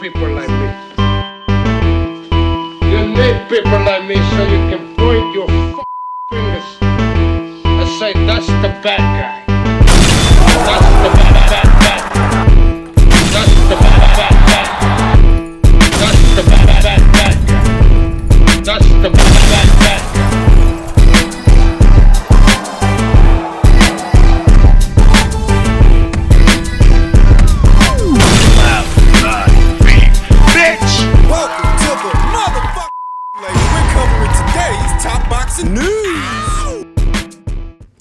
people like me. You need people like me so you can point your fingers and say, that's the bad guy. That's the bad guy. That's the bad guy. That's the bad guy. That's the bad guy.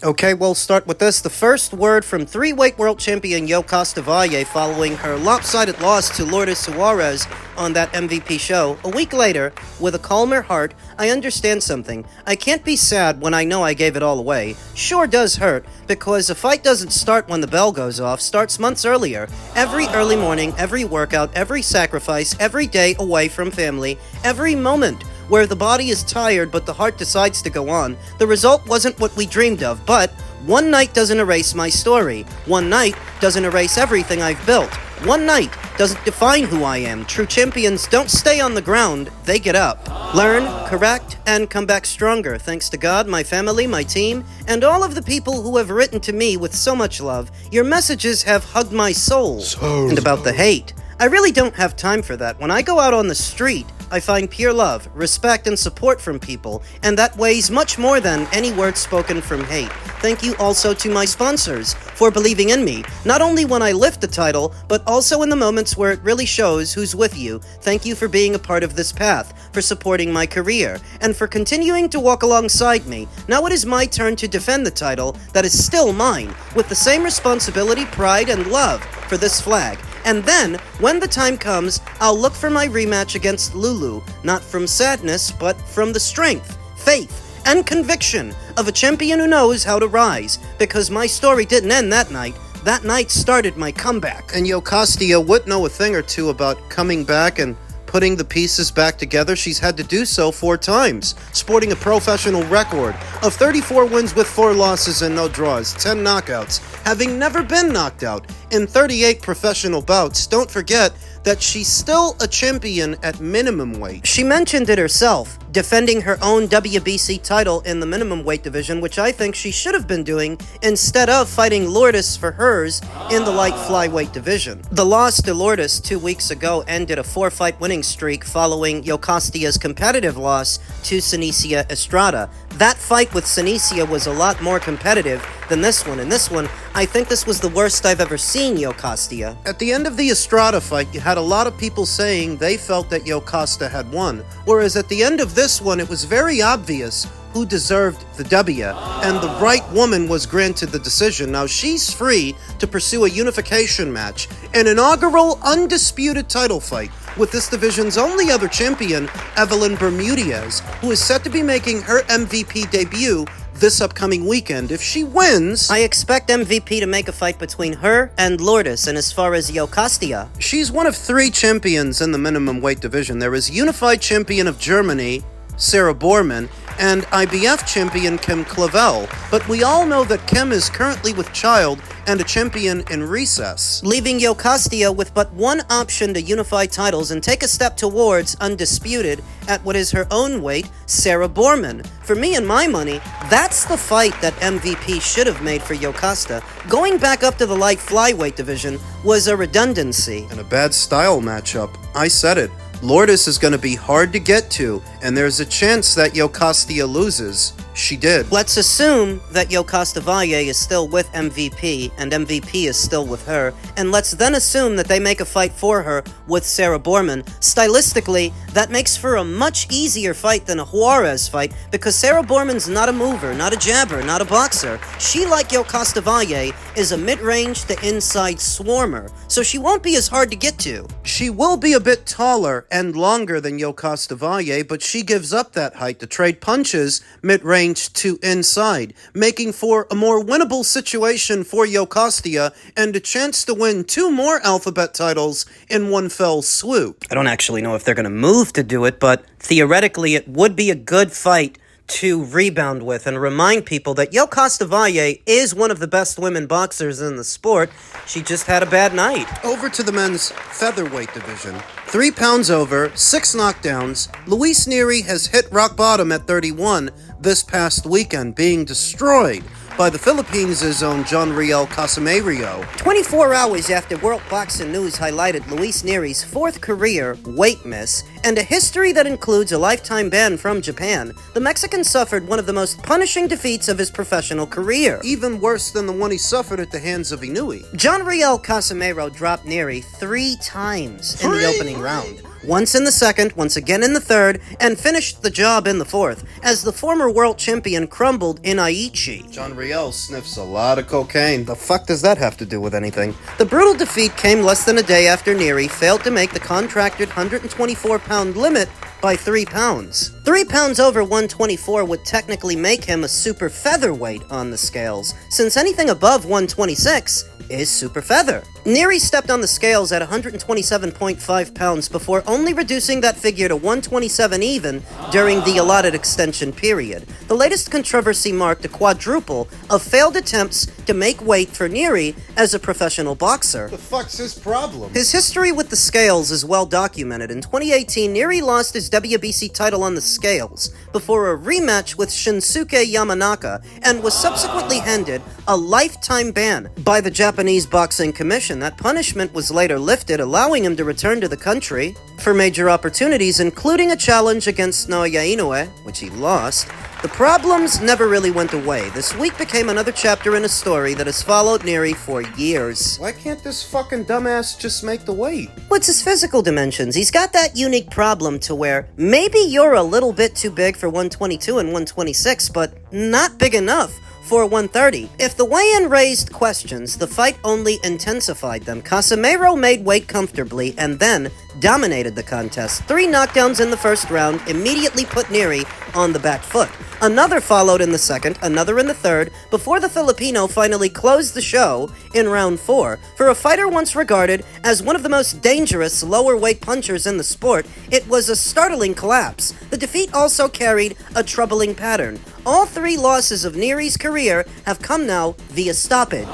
Okay, we'll start with this. The first word from three-weight world champion Yoko Costavay following her lopsided loss to Lourdes Suarez on that MVP show. A week later, with a calmer heart, I understand something. I can't be sad when I know I gave it all away. Sure does hurt, because a fight doesn't start when the bell goes off, starts months earlier. Every early morning, every workout, every sacrifice, every day away from family, every moment where the body is tired but the heart decides to go on. The result wasn't what we dreamed of, but one night doesn't erase my story. One night doesn't erase everything I've built. One night doesn't define who I am. True champions don't stay on the ground, they get up. Learn, correct, and come back stronger. Thanks to God, my family, my team, and all of the people who have written to me with so much love. Your messages have hugged my soul. And about the hate, I really don't have time for that. When I go out on the street, I find pure love, respect, and support from people, and that weighs much more than any words spoken from hate. Thank you also to my sponsors for believing in me, not only when I lift the title, but also in the moments where it really shows who's with you. Thank you for being a part of this path, for supporting my career, and for continuing to walk alongside me. Now it is my turn to defend the title that is still mine, with the same responsibility, pride, and love for this flag. And then, when the time comes, I'll look for my rematch against Lulu, not from sadness, but from the strength, faith, and conviction of a champion who knows how to rise, because my story didn't end that night. That night started my comeback. And Yoko Costavay would know a thing or two about coming back and putting the pieces back together. She's had to do so 4 times, sporting a professional record of 34 wins with 4 losses and no draws, 10 knockouts, having never been knocked out in 38 professional bouts. Don't forget that she's still a champion at minimum weight. She mentioned it herself, defending her own WBC title in the minimum weight division, which I think she should have been doing instead of fighting Lourdes for hers in the light flyweight division. The loss to Lourdes 2 weeks ago ended a 4-fight winning streak following Yoko Costavay's competitive loss to Senicia Estrada. That fight with Senicia was a lot more competitive than this one. In this one, I think this was the worst I've ever seen Yoko Costavay. At the end of the Estrada fight, you had a lot of people saying they felt that Yoko Costavay had won, whereas at the end of this one, it was very obvious who deserved the W, and the right woman was granted the decision. Now she's free to pursue a unification match, an inaugural undisputed title fight with this division's only other champion, Evelyn Bermudez, who is set to be making her MVP debut this upcoming weekend. If she wins, I expect MVP to make a fight between her and Lourdes. And as far as Yoko Costavay, she's one of 3 champions in the minimum weight division. There is unified champion of Germany, Sarah Borman, and IBF champion Kim Clavel. But we all know that Kim is currently with child and a champion in recess, leaving Yoko Costavay with but one option to unify titles and take a step towards undisputed at what is her own weight, Sarah Borman. For me and my money, that's the fight that MVP should have made for Yoko Costavay. Going back up to the light flyweight division was a redundancy. And a bad style matchup. I said it. Lourdes is going to be hard to get to, and there's a chance that Yoko Costavay loses. She did. Let's assume that Yoko Costavay is still with MVP, and MVP is still with her, and let's then assume that they make a fight for her with Sarah Borman. Stylistically, that makes for a much easier fight than a Juarez fight, because Sarah Borman's not a mover, not a jabber, not a boxer. She, like Yoko Costavay, is a mid-range to inside swarmer, so she won't be as hard to get to. She will be a bit taller and longer than Yoko Costavay, but she gives up that height to trade punches mid-range to inside, making for a more winnable situation for Yoko Costavay and a chance to win 2 more alphabet titles in one fell swoop. I don't actually know if they're going to move to do it, but theoretically it would be a good fight to rebound with and remind people that Yoko Costavay is one of the best women boxers in the sport. She just had a bad night. Over to the men's featherweight division. 3 pounds over, 6 knockdowns. Luis Nery has hit rock bottom at 31 this past weekend, being destroyed by the Philippines' own Riel Casimero. 24 hours after World Boxing News highlighted Luis Nery's 4th career weight miss and a history that includes a lifetime ban from Japan, the Mexican suffered one of the most punishing defeats of his professional career. Even worse than the one he suffered at the hands of Inoue. Riel Casimero dropped Nery 3 times in the opening round. Once in the second, once again in the third, and finished the job in the fourth, as the former world champion crumbled in Aichi. Riel sniffs a lot of cocaine. The fuck does that have to do with anything? The brutal defeat came less than a day after Nery failed to make the contracted 124-pound limit by 3 pounds. 3 pounds over 124 would technically make him a super featherweight on the scales, since anything above 126 is super feather. Nery stepped on the scales at 127.5 pounds before only reducing that figure to 127 even during the allotted extension period. The latest controversy marked a quadruple of failed attempts to make weight for Nery as a professional boxer. The fuck's his problem? His history with the scales is well documented. In 2018, Nery lost his WBC title on the scales before a rematch with Shinsuke Yamanaka and was subsequently handed a lifetime ban by the Japanese Boxing Commission. That punishment was later lifted, allowing him to return to the country for major opportunities, including a challenge against Inoue, which he lost. The problems never really went away. This week became another chapter in a story that has followed Nery for years. Why can't this fucking dumbass just make the weight? What's his physical dimensions? He's got that unique problem to where maybe you're a little bit too big for 122 and 126, but not big enough for 130. If the weigh-in raised questions, the fight only intensified them. Casimero made weight comfortably and then dominated the contest. 3 knockdowns in the first round immediately put Nery on the back foot. Another followed in the second, another in the third, before the Filipino finally closed the show in round 4. For a fighter once regarded as one of the most dangerous lower weight punchers in the sport, it was a startling collapse. The defeat also carried a troubling pattern. All 3 losses of Nery's career have come now via stoppage.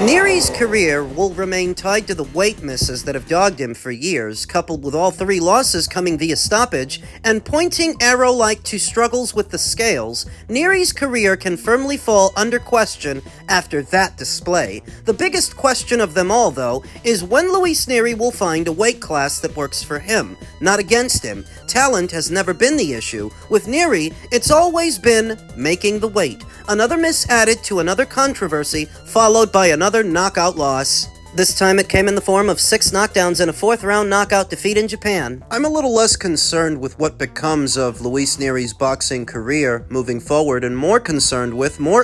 Nery's career will remain tied to the weight misses that have dogged him for years, coupled with all 3 losses coming via stoppage, and pointing arrow-like to struggles with the scales. Nery's career can firmly fall under question after that display. The biggest question of them all, though, is when Luis Nery will find a weight class that works for him, not against him. Talent has never been the issue. With Nery, it's always been making the weight. Another miss added to another controversy, followed by another knockout loss. This time it came in the form of 6 knockdowns and a 4th-round knockout defeat in Japan. I'm a little less concerned with what becomes of Luis Nery's boxing career moving forward, and more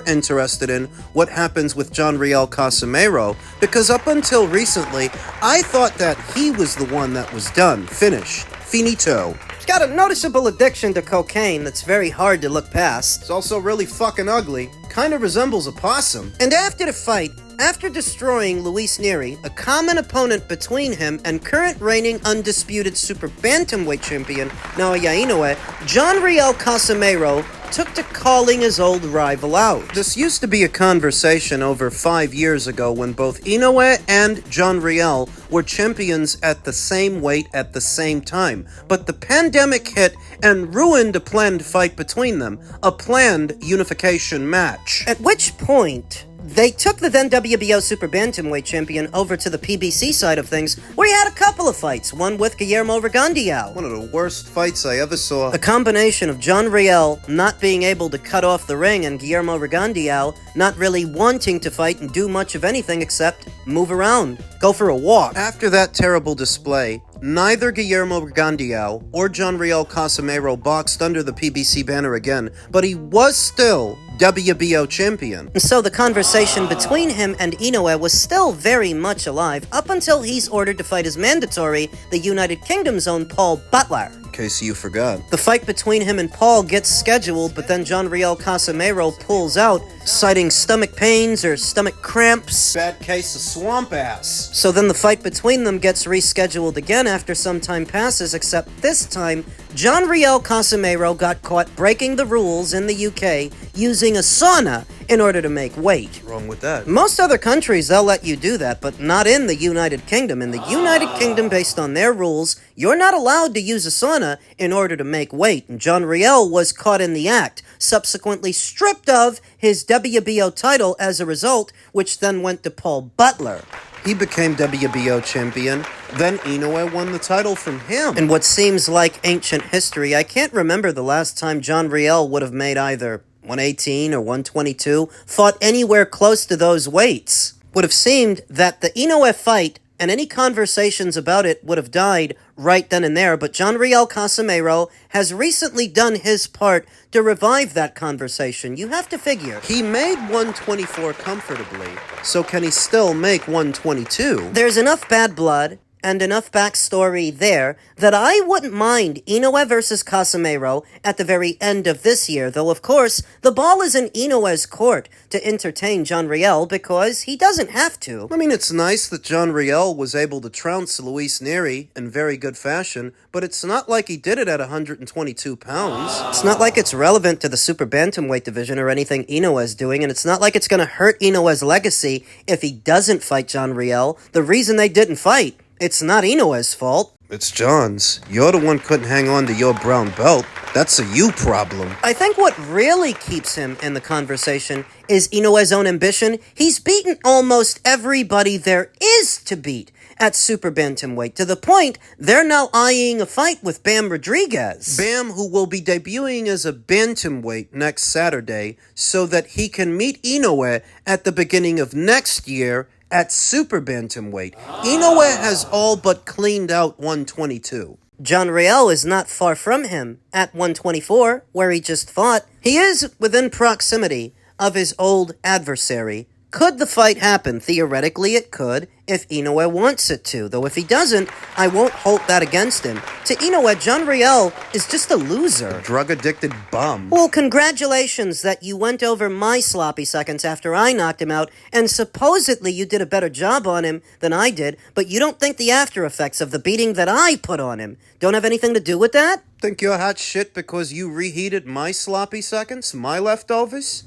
interested in what happens with Riel Casimero, because up until recently, I thought that he was the one that was done, finished, finito. He's got a noticeable addiction to cocaine that's very hard to look past. It's also really fucking ugly. Kinda resembles a possum. And after the fight, after destroying Luis Nery, a common opponent between him and current reigning undisputed super bantamweight champion Naoya Inoue, Riel Casimero took to calling his old rival out. This used to be a conversation over 5 years ago when both Inoue and Riel were champions at the same weight at the same time. But the pandemic hit and ruined a planned fight between them, a planned unification match. At which point, they took the then WBO Super Bantamweight champion over to the PBC side of things, where he had a couple of fights, one with Guillermo Rigondeaux. One of the worst fights I ever saw. A combination of Riel not being able to cut off the ring and Guillermo Rigondeaux not really wanting to fight and do much of anything except move around, go for a walk. After that terrible display, neither Guillermo Rigondeaux or Riel Casimero boxed under the PBC banner again, but he was still WBO champion. And so the conversation between him and Inoue was still very much alive up until he's ordered to fight as mandatory the United Kingdom's own Paul Butler. case you forgot. The fight between him and Paul gets scheduled, but then Riel Casimero pulls out, citing stomach pains or stomach cramps. Bad case of swamp ass. So then the fight between them gets rescheduled again after some time passes, except this time, Riel Casimero got caught breaking the rules in the UK using a sauna in order to make weight. What's wrong with that? Most other countries, they'll let you do that, but not in the United Kingdom. In the United Kingdom, based on their rules, you're not allowed to use a sauna in order to make weight. And Riel was caught in the act, subsequently stripped of his WBO title as a result, which then went to Paul Butler. He became WBO champion, then Inoue won the title from him. In what seems like ancient history, I can't remember the last time Riel would have made either 118 or 122, fought anywhere close to those weights. Would have seemed that the Inoue fight and any conversations about it would have died right then and there, but Riel Casimero has recently done his part to revive that conversation. You have to figure. He made 124 comfortably, so can he still make 122? There's enough bad blood and enough backstory there that I wouldn't mind Inoue versus Casimero at the very end of this year, though of course, the ball is in Inoue's court to entertain Riel because he doesn't have to. I mean, it's nice that Riel was able to trounce Luis Nery in very good fashion, but it's not like he did it at 122 pounds. It's not like it's relevant to the super bantamweight division or anything Inoue's doing, and it's not like it's gonna hurt Inoue's legacy if he doesn't fight Riel. The reason they didn't fight, it's not Inoue's fault. It's John's. You're the one couldn't hang on to your brown belt. That's a you problem. I think what really keeps him in the conversation is Inoue's own ambition. He's beaten almost everybody there is to beat at super bantamweight, to the point they're now eyeing a fight with Bam Rodriguez. Bam, who will be debuting as a bantamweight next Saturday, so that he can meet Inoue at the beginning of next year at super bantamweight. Inoue has all but cleaned out 122. Riel is not far from him at 124, where he just fought. He is within proximity of his old adversary. Could the fight happen? Theoretically, it could, if Inoue wants it to. Though if he doesn't, I won't hold that against him. To Inoue, Riel is just a loser. Drug-addicted bum. Well, congratulations that you went over my sloppy seconds after I knocked him out, and supposedly you did a better job on him than I did, but you don't think the after effects of the beating that I put on him don't have anything to do with that? Think you're hot shit because you reheated my sloppy seconds? My leftovers?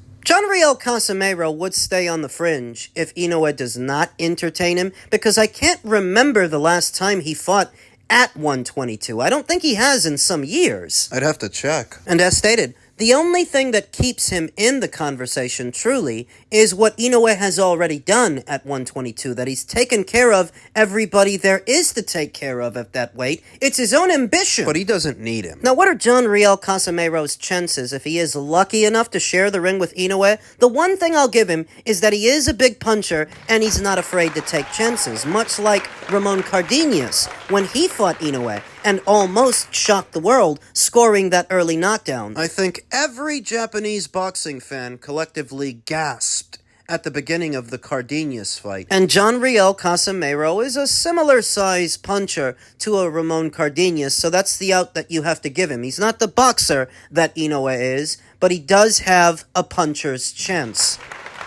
Riel Casimero would stay on the fringe if Inoue does not entertain him, because I can't remember the last time he fought at 122. I don't think he has in some years. I'd have to check. And as stated, the only thing that keeps him in the conversation truly is what Inoue has already done at 122, that he's taken care of everybody there is to take care of at that weight. It's his own ambition. But he doesn't need him. Now, what are Riel Casimero's chances if he is lucky enough to share the ring with Inoue? The one thing I'll give him is that he is a big puncher and he's not afraid to take chances, much like Ramon Cardenas when he fought Inoue and almost shocked the world, scoring that early knockdown. I think every Japanese boxing fan collectively gasped at the beginning of the Cardenas fight. And Riel Casimero is a similar size puncher to a Ramon Cardenas, so that's the out that you have to give him. He's not the boxer that Inoue is, but he does have a puncher's chance.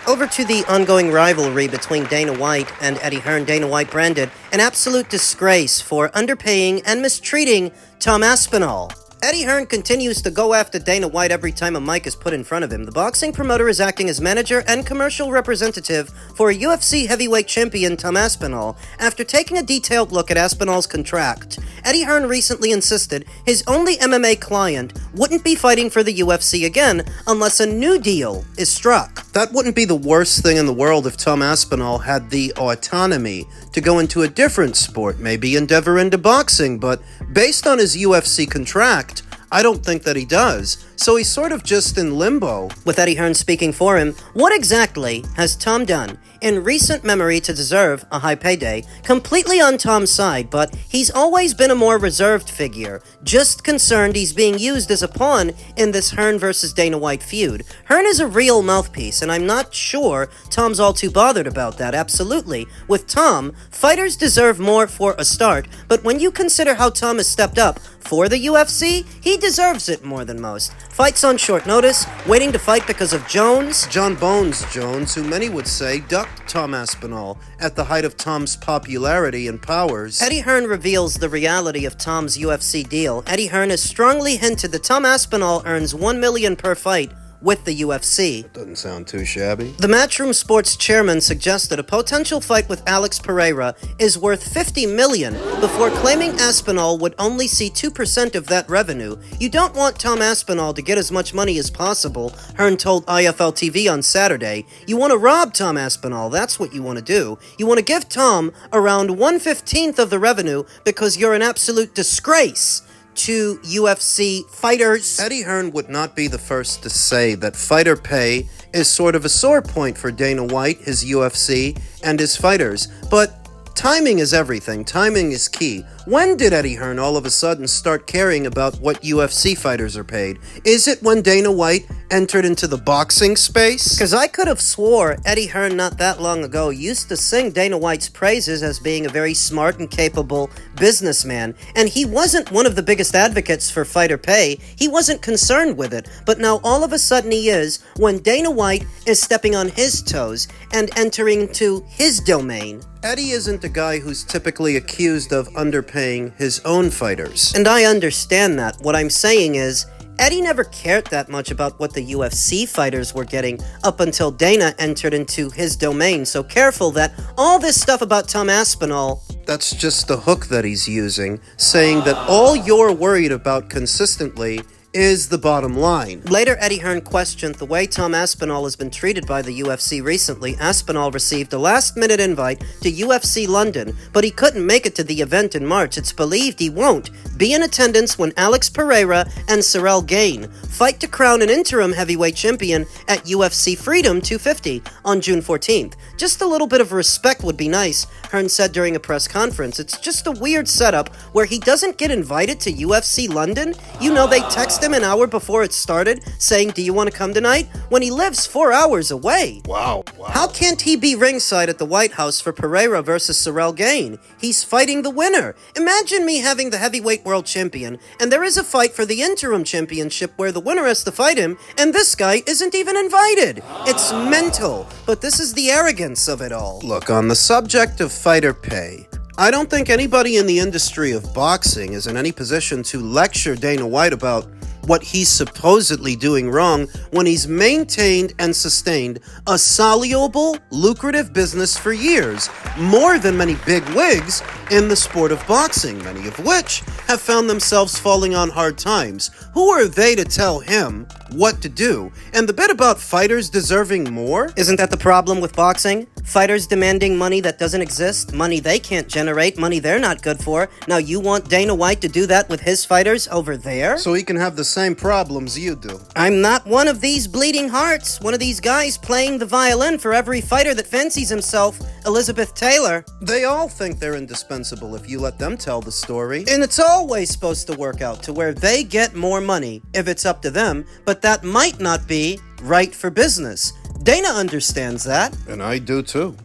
Over to the ongoing rivalry between Dana White and Eddie Hearn. Dana White branded an absolute disgrace for underpaying and mistreating Tom Aspinall. Eddie Hearn continues to go after Dana White every time a mic is put in front of him. The boxing promoter is acting as manager and commercial representative for UFC heavyweight champion Tom Aspinall. After taking a detailed look at Aspinall's contract, Eddie Hearn recently insisted his only MMA client wouldn't be fighting for the UFC again unless a new deal is struck. That wouldn't be the worst thing in the world if Tom Aspinall had the autonomy to go into a different sport, maybe endeavor into boxing, but based on his UFC contract, I don't think that he does. So he's sort of just in limbo. With Eddie Hearn speaking for him, what exactly has Tom done in recent memory to deserve a high payday? Completely on Tom's side, but he's always been a more reserved figure, just concerned he's being used as a pawn in this Hearn versus Dana White feud. Hearn is a real mouthpiece, and I'm not sure Tom's all too bothered about that, absolutely. With Tom, fighters deserve more for a start, but when you consider how Tom has stepped up, For the UFC, he deserves it more than most. Fights on short notice, waiting to fight because of Jones. John Bones Jones, who many would say ducked Tom Aspinall at the height of Tom's popularity and powers. Eddie Hearn reveals the reality of Tom's UFC deal. Eddie Hearn has strongly hinted that Tom Aspinall earns $1 million per fight with the UFC. Doesn't sound too shabby. The Matchroom Sports chairman suggested a potential fight with Alex Pereira is worth $50 million before claiming Aspinall would only see 2% of that revenue. You don't want Tom Aspinall to get as much money as possible, Hearn told IFL TV on Saturday. You want to rob Tom Aspinall, that's what you want to do. You want to give Tom around 1/15 of the revenue because you're an absolute disgrace to UFC fighters. Eddie Hearn would not be the first to say that fighter pay is sort of a sore point for Dana White, his UFC, and his fighters. But timing is everything. Timing is key. When did Eddie Hearn all of a sudden start caring about what UFC fighters are paid? Is it when Dana White entered into the boxing space? Because I could have swore Eddie Hearn not that long ago used to sing Dana White's praises as being a very smart and capable businessman, and he wasn't one of the biggest advocates for fighter pay. He wasn't concerned with it, but now all of a sudden he is when Dana White is stepping on his toes and entering into his domain. Eddie isn't a guy who's typically accused of underpaying his own fighters. And I understand that. What I'm saying is, Eddie never cared that much about what the UFC fighters were getting up until Dana entered into his domain, so careful that all this stuff about Tom Aspinall... That's just the hook that he's using, saying that all you're worried about consistently is the bottom line. Later, Eddie Hearn questioned the way Tom Aspinall has been treated by the UFC recently. Aspinall received a last-minute invite to UFC London, but he couldn't make it to the event in March. It's believed he won't be in attendance when Alex Pereira and Ciryl Gane fight to crown an interim heavyweight champion at UFC Freedom 250 on June 14th. Just a little bit of respect would be nice, Hearn said during a press conference. It's just a weird setup where he doesn't get invited to UFC London. You know, they text him an hour before it started saying, "Do you want to come tonight?" when he lives 4 hours away. Wow. How can't he be ringside at the White House for Pereira versus Ciryl Gane? He's fighting the winner. Imagine me having the heavyweight world champion, and there is a fight for the interim championship where the winner has to fight him, and this guy isn't even invited. It's mental, but this is the arrogance of it all. Look, on the subject of fighter pay, I don't think anybody in the industry of boxing is in any position to lecture Dana White about what he's supposedly doing wrong when he's maintained and sustained a soluble, lucrative business for years, more than many big wigs in the sport of boxing, many of which have found themselves falling on hard times. Who are they to tell him what to do? And the bit about fighters deserving more? Isn't that the problem with boxing? Fighters demanding money that doesn't exist, money they can't generate, money they're not good for. Now you want Dana White to do that with his fighters over there? So he can have the same problems you do. I'm not one of these bleeding hearts, one of these guys playing the violin for every fighter that fancies himself Elizabeth Taylor. They all think they're indispensable if you let them tell the story. And it's always supposed to work out to where they get more money, if it's up to them, but that might not be right for business. Dana understands that. And I do too.